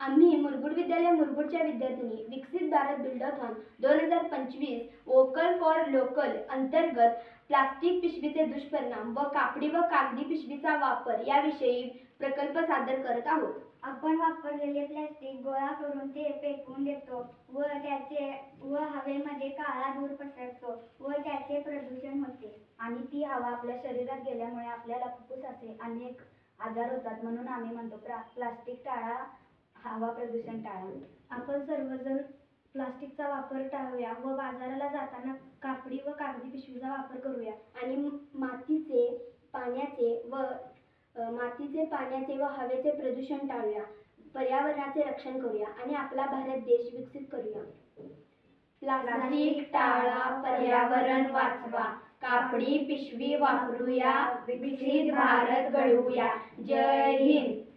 आम्ही मुरगुड विद्यालय मुरगुडच्या विद्यार्थिनी विकसित भारत बिल्डॉथॉन 2025 वोकल फॉर लोकल अंतर्गत प्लास्टिक पिशवीचे दुष्परिणाम व कापडी व कागदी पिशवीचा वापर याविषयी प्रकल्प सादर करत आहोत। आपण वापरलेले प्लास्टिक गोळा करून ते फेकून देतो व हवेमध्ये काळा धूर पसरतो व त्याचे प्रदूषण होते आणि ती हवा आपल्या शरीरात गेल्यामुळे आपल्याला फुफ्फुसाचे अनेक आजार होतात। म्हणून आम्ही म्हणतो प्लास्टिक टाळा, हवा प्रदूषण टाळा। आपण सर्वजण प्लास्टिकचा वापर टाळूया व बाजाराला जाताना कापडी व कागदी पिशवीचा वापर करूया आणि मातीचे पाण्याचे व हवेचे प्रदूषण टाळूया, पर्यावरणाचे रक्षण करूया आणि आपला भारत देश विकसित करूया। प्लास्टिक टाळा, पर्यावरण वाचवा, कापडी पिशवी वापरूया, विकसित भारत घडवूया। जय हिंद।